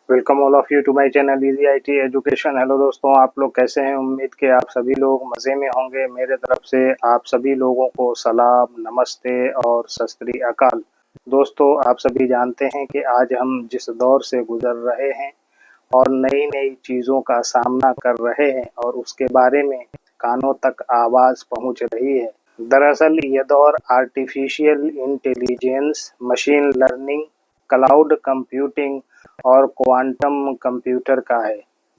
Welcome all of you to my channel easy IT education. Hello दोस्तों, आप लोग कैसे हैं? उम्मीद के आप सभी लोग मज़े में होंगे। मेरे तरफ से आप सभी लोगों को सलाम, नमस्ते और सत श्री अकाल। दोस्तों, आप सभी जानते हैं कि आज हम जिस दौर से गुजर रहे हैं और नई नई चीज़ों का सामना कर रहे हैं और उसके बारे में कानों तक आवाज़ पहुंच रही है। दरअसल ये दौर artificial intelligence, machine learning, cloud computing और क्वांटम कंप्यूटर का है।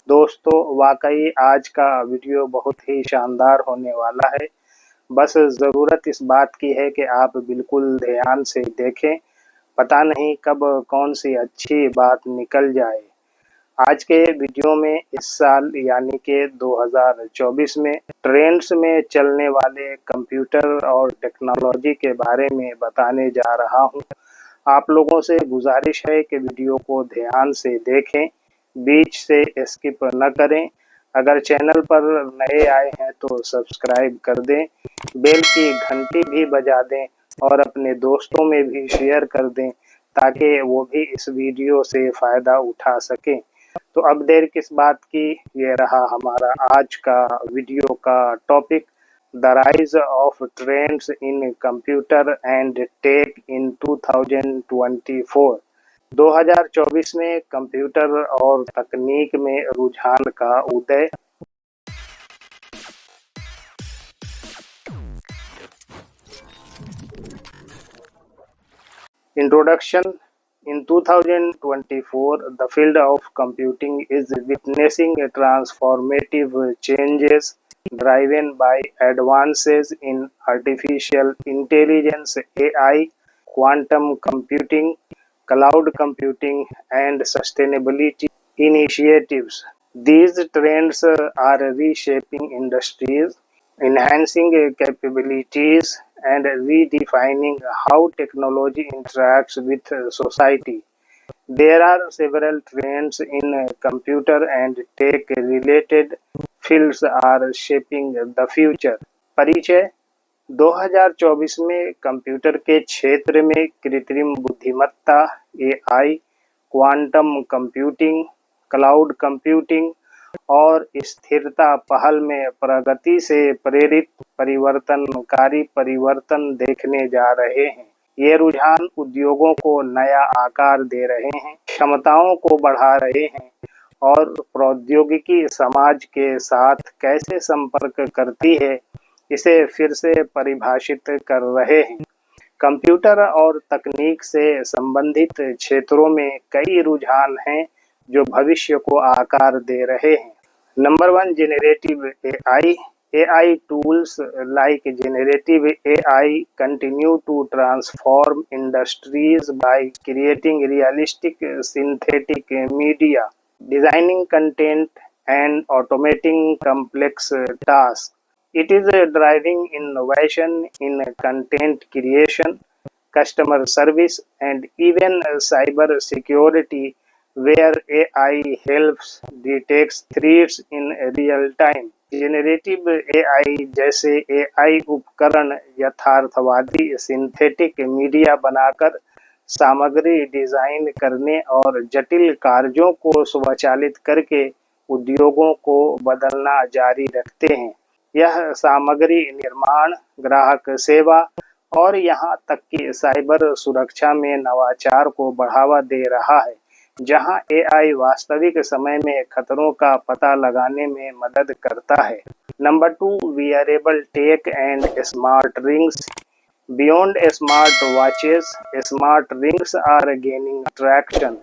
दोस्तों, वाकई आज का वीडियो बहुत ही शानदार होने वाला है। बस ज़रूरत इस बात की है कि आप बिल्कुल ध्यान से देखें। पता नहीं कब कौन सी अच्छी बात निकल जाए। आज के वीडियो में इस साल यानी कि 2024 में ट्रेंड्स में चलने वाले कंप्यूटर और टेक्नोलॉजी के बारे में बताने जा रहा हूं। आप लोगों से गुजारिश है कि वीडियो को ध्यान से देखें, बीच से स्किप न करें। अगर चैनल पर नए आए हैं तो सब्सक्राइब कर दें, बेल की घंटी भी बजा दें और अपने दोस्तों में भी शेयर कर दें ताकि वो भी इस वीडियो से फ़ायदा उठा सकें। तो अब देर किस बात की, ये रहा हमारा आज का वीडियो का topic, the rise of trends in computer and tech in 2024। 2024 में कंप्यूटर और तकनीक में रुझान का उदय। Introduction. In 2024, the field of computing is witnessing a transformative changes driven by advances in artificial intelligence, AI, quantum computing, cloud computing, and sustainability initiatives. These trends are reshaping industries, enhancing capabilities, and redefining how technology interacts with society. There are several trends in computer and tech related fields are shaping the future. परिचय। 2024 में computer के क्षेत्र में कृत्रिम बुद्धिमत्ता, AI, quantum computing, cloud computing और स्थिरता पहल में प्रगति से प्रेरित परिवर्तनकारी परिवर्तन देखने जा रहे हैं। ये रुझान उद्योगों को नया आकार दे रहे हैं, क्षमताओं को बढ़ा रहे हैं और प्रौद्योगिकी समाज के साथ कैसे संपर्क करती है इसे फिर से परिभाषित कर रहे हैं। कंप्यूटर और तकनीक से संबंधित क्षेत्रों में कई रुझान हैं जो भविष्य को आकार दे रहे हैं। Number 1, generative AI. AI tools like generative AI continue to transform industries by creating realistic synthetic media, designing content, and automating complex tasks. It is driving innovation in content creation, customer service, and even cyber security, where AI helps detect threats in real time. Generative AI जैसे AI उपकरण यथार्थवादी synthetic media बनाकर सामग्री design करने और जटिल कार्यों को स्वचालित करके उद्योगों को बदलना जारी रखते हैं। यह सामग्री निर्माण, ग्राहक सेवा और यहाँ तक कि साइबर सुरक्षा में नवाचार को बढ़ावा दे रहा है, जहां एआई वास्तविक समय में खतरों का पता लगाने में मदद करता है। Number 2, wearable tech and smart rings. Beyond smart watches, smart rings are gaining traction.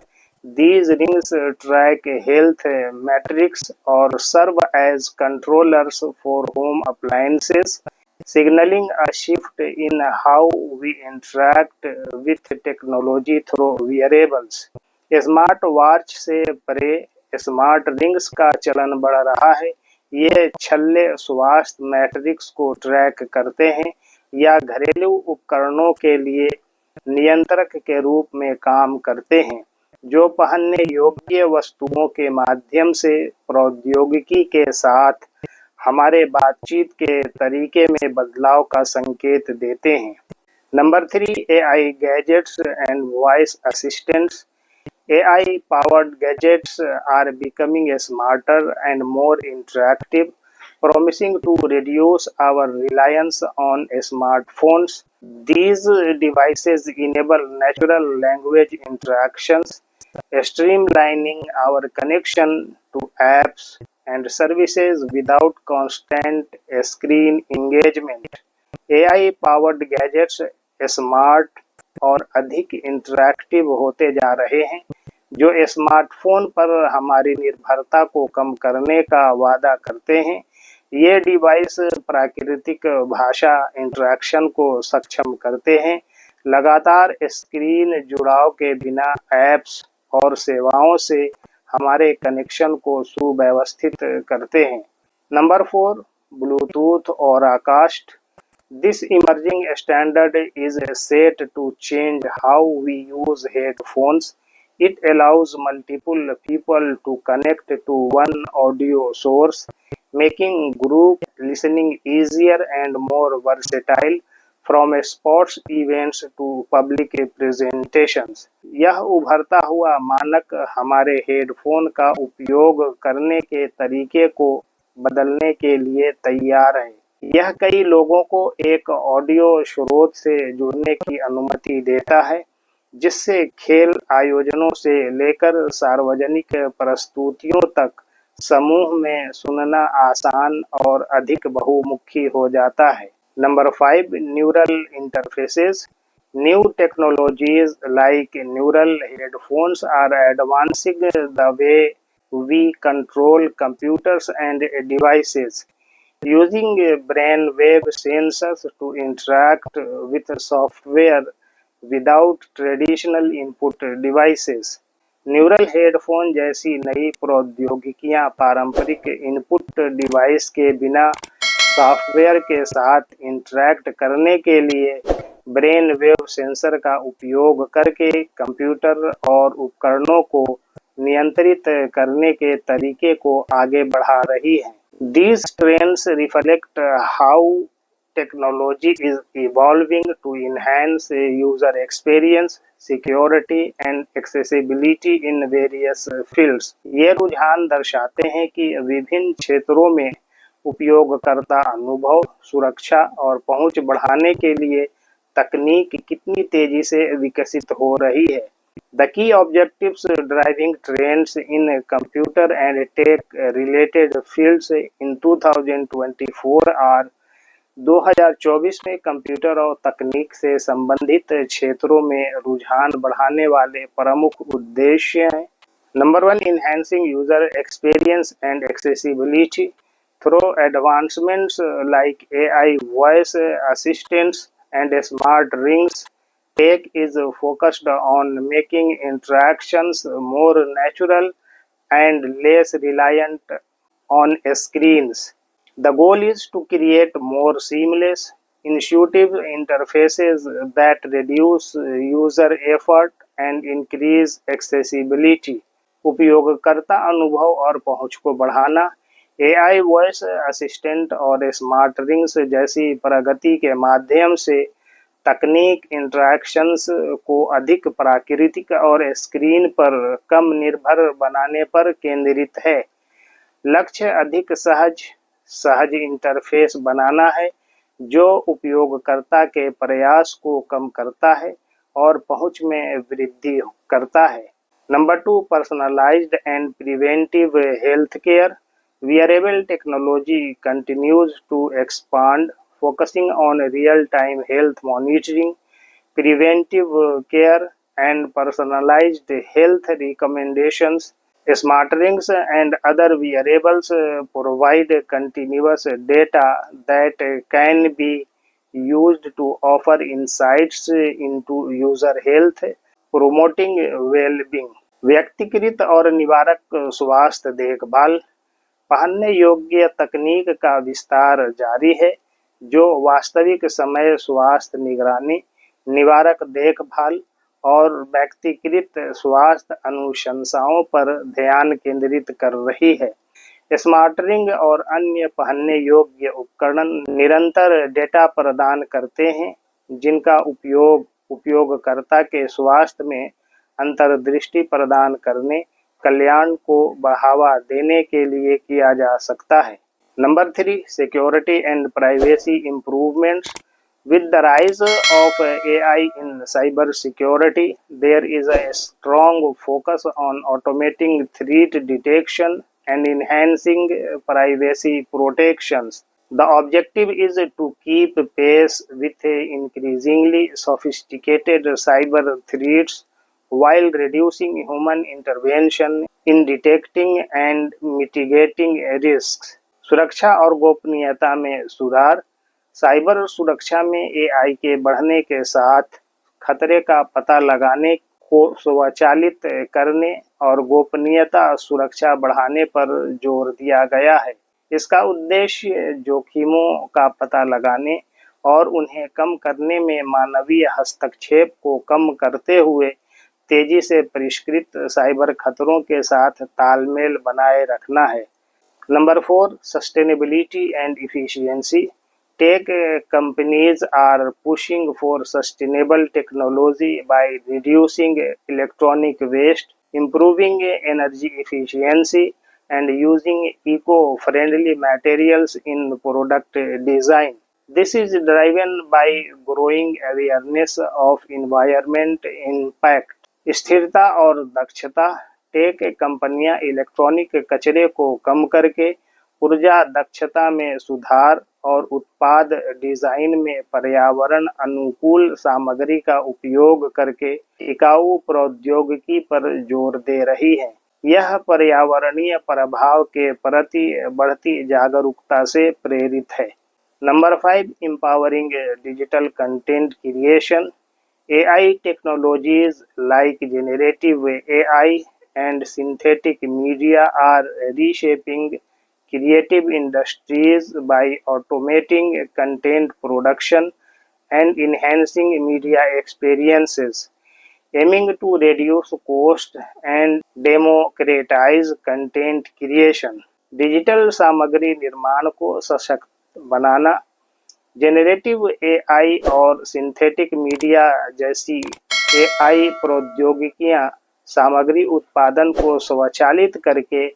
These rings track health metrics or serve as controllers for home appliances, signaling a shift in how we interact with technology through wearables. Smart watch से परे smart rings का चलन बढ़ रहा है। ये छल्ले स्वास्थ्य मैट्रिक्स को ट्रैक करते हैं या घरेलू उपकरणों के लिए नियंत्रक के रूप में काम करते हैं, जो पहनने योग्य वस्तुओं के माध्यम से प्रौद्योगिकी के साथ हमारे बातचीत के तरीके में बदलाव का संकेत देते हैं। Number 3, AI gadgets and voice assistants. AI powered gadgets are becoming smarter and more interactive, promising to reduce our reliance on smartphones. These devices enable natural language interactions, streamlining our connection to apps and services without constant screen engagement. AI powered gadgets smart और अधिक interactive होते जा रहे हैं, जो smartphone पर हमारी निर्भरता को कम करने का वादा करते हैं। ये डिवाइस प्राकृतिक भाषा इंटरैक्शन को सक्षम करते हैं, लगातार स्क्रीन जुड़ाव के बिना ऐप्स और सेवाओं से हमारे कनेक्शन को सुव्यवस्थित करते हैं। नंबर 4, ब्लूटूथ और आकास्ट। This emerging standard is set to change how we use headphones. It allows multiple people to connect to one audio source, making group listening easier and more versatile, from sports events to public presentations. यह उभरता हुआ मानक हमारे headphone का उपयोग करने के तरीके को बदलने के लिए तैयार है। यह कई लोगों को एक ऑडियो स्रोत से जुड़ने की अनुमति देता है, जिससे खेल आयोजनों से लेकर सार्वजनिक प्रस्तुतियों तक समूह में सुनना आसान और अधिक बहुमुखी हो जाता है। Number 5, neural interfaces. New technologies like neural headphones are advancing the way we control computers and devices, using brainwave sensors to interact with software without traditional input devices. Neural headphone जैसी नई प्रौद्योगिकियां पारंपरिक इनपुट डिवाइस के बिना software के साथ interact करने के लिए ब्रेन वेव सेंसर का उपयोग करके कंप्यूटर और उपकरणों को नियंत्रित करने के तरीके को आगे बढ़ा रही है। These trends reflect how technology is evolving to enhance user experience, security and accessibility in various fields. ये रुझान दर्शाते हैं कि विभिन्न क्षेत्रों में उपयोगकर्ता अनुभव, सुरक्षा और पहुंच बढ़ाने के लिए तकनीक कितनी तेजी से विकसित हो रही है। The key objectives driving trends in computer and tech related fields in 2024 are 2024 में कंप्यूटर और तकनीक से संबंधित क्षेत्रों में रुझान बढ़ाने वाले प्रमुख उद्देश्य हैं। Number 1, enhancing user experience and accessibility through advancements like AI voice assistants and smart rings. Tech is focused on making interactions more natural and less reliant on screens. The goal is to create more seamless, intuitive interfaces that reduce user effort and increase accessibility. उपयोगकर्ता अनुभव और पहुंच को बढ़ाना। AI voice assistant और smart rings जैसी प्रगति के माध्यम से तकनीक इंटरैक्शंस को अधिक प्राकृतिक और स्क्रीन पर कम निर्भर बनाने पर केंद्रित है। लक्ष्य अधिक सहज इंटरफेस बनाना है, जो उपयोगकर्ता के प्रयास को कम करता है और पहुंच में वृद्धि करता है। Number 2, personalised and preventive health care. Wearable technology continues to expand, focusing on real-time health monitoring, preventive care, and personalized health recommendations. Smart rings and other wearables provide continuous data that can be used to offer insights into user health, promoting well-being. व्यक्तिकृत और निवारक स्वास्थ्य देखभाल। पहनने योग्य तकनीक का विस्तार जारी है, जो वास्तविक समय स्वास्थ्य निगरानी, निवारक देखभाल और व्यक्तिकृत स्वास्थ्य अनुशंसाओं पर ध्यान केंद्रित कर रही है। स्मार्ट रिंग और अन्य पहनने योग्य उपकरण निरंतर डेटा प्रदान करते हैं, जिनका उपयोग उपयोगकर्ता के स्वास्थ्य में अंतर्दृष्टि प्रदान करने, कल्याण को बढ़ावा देने के लिए किया जा सकता है। Number 3, security and privacy improvements. With the rise of AI in cybersecurity, there is a strong focus on automating threat detection and enhancing privacy protections. The objective is to keep pace with increasingly sophisticated cyber threats while reducing human intervention in detecting and mitigating risks. सुरक्षा और गोपनीयता में सुधार। Cyber सुरक्षा में AI के बढ़ने के साथ खतरे का पता लगाने को स्वचालित करने और गोपनीयता सुरक्षा बढ़ाने पर जोर दिया गया है। इसका उद्देश्य जोखिमों का पता लगाने और उन्हें कम करने में मानवीय हस्तक्षेप को कम करते हुए तेजी से परिष्कृत साइबर खतरों के साथ तालमेल बनाए रखना है। Number 4, sustainability and efficiency. Tech companies are pushing for sustainable technology by reducing electronic waste, improving energy efficiency, and using eco-friendly materials in product design. This is driven by growing awareness of environment impact. स्थिरता और दक्षता। Take कंपनियां electronic कचरे को कम करके ऊर्जा दक्षता में सुधार और उत्पाद डिजाइन में पर्यावरण अनुकूल सामग्री का उपयोग करके टिकाऊ प्रौद्योगिकी पर जोर दे रही है। यह पर्यावरणीय प्रभाव के प्रति बढ़ती जागरूकता से प्रेरित है। Number 5, empowering digital content creation. AI technologies like generative AI and synthetic media are reshaping creative industries by automating content production and enhancing media experiences, aiming to reduce cost and democratize content creation. Digital सामग्री निर्माण को सशक्त बनाना। Generative AI और synthetic media जैसी AI प्रौद्योगिकियां सामग्री उत्पादन को स्वचालित करके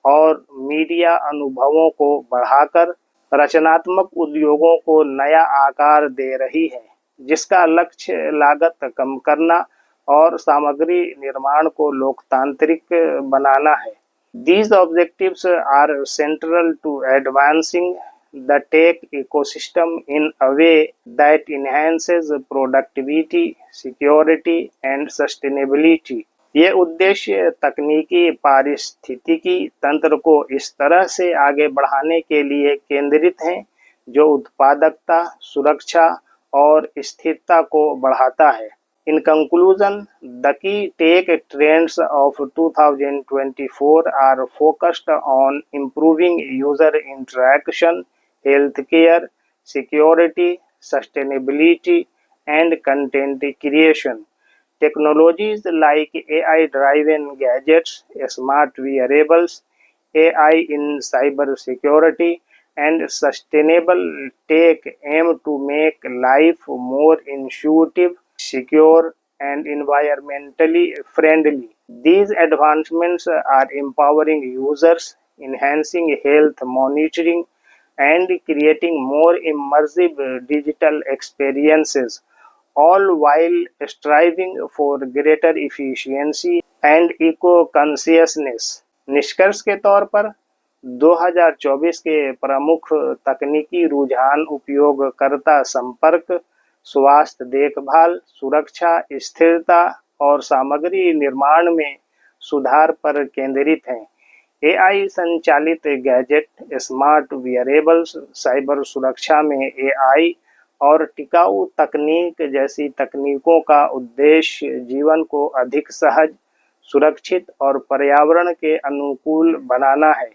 और मीडिया अनुभवों को बढ़ाकर रचनात्मक उद्योगों को नया आकार दे रही है, जिसका लक्ष्य लागत कम करना और सामग्री निर्माण को लोकतांत्रिक बनाना है। These objectives are central to advancing the tech ecosystem in a way that enhances productivity, security and sustainability. ये उद्देश्य तकनीकी पारिस्थितिकी तंत्र को इस तरह से आगे बढ़ाने के लिए केंद्रित हैं जो उत्पादकता, सुरक्षा और स्थिरता को बढ़ाता है। In conclusion, the key tech trends of 2024 are focused on improving user interaction, healthcare, security, sustainability, and content creation. Technologies like AI-driven gadgets, smart wearables, AI in cybersecurity, and sustainable tech aim to make life more intuitive, secure, and environmentally friendly. These advancements are empowering users, enhancing health monitoring, and creating more immersive digital experiences, all while striving for greater efficiency and eco-consciousness. निष्कर्ष के तौर पर 2024 के प्रमुख तकनीकी रुझान उपयोगकर्ता संपर्क, स्वास्थ्य देखभाल, सुरक्षा, स्थिरता और सामग्री निर्माण में सुधार पर केंद्रित हैं। एआई संचालित गैजेट, स्मार्ट वियरेबल्स, साइबर सुरक्षा में एआई और टिकाऊ तकनीक जैसी तकनीकों का उद्देश्य जीवन को अधिक सहज, सुरक्षित और पर्यावरण के अनुकूल बनाना है।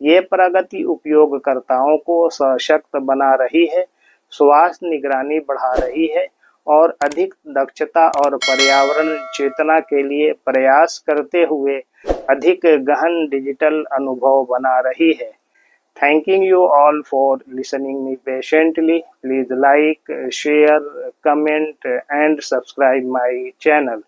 ये प्रगति उपयोगकर्ताओं को सशक्त बना रही है, स्वास्थ्य निगरानी बढ़ा रही है और अधिक दक्षता और पर्यावरण चेतना के लिए प्रयास करते हुए अधिक गहन डिजिटल अनुभव बना रही है। Thanking you all for listening me patiently. Please like, share, comment and subscribe my channel.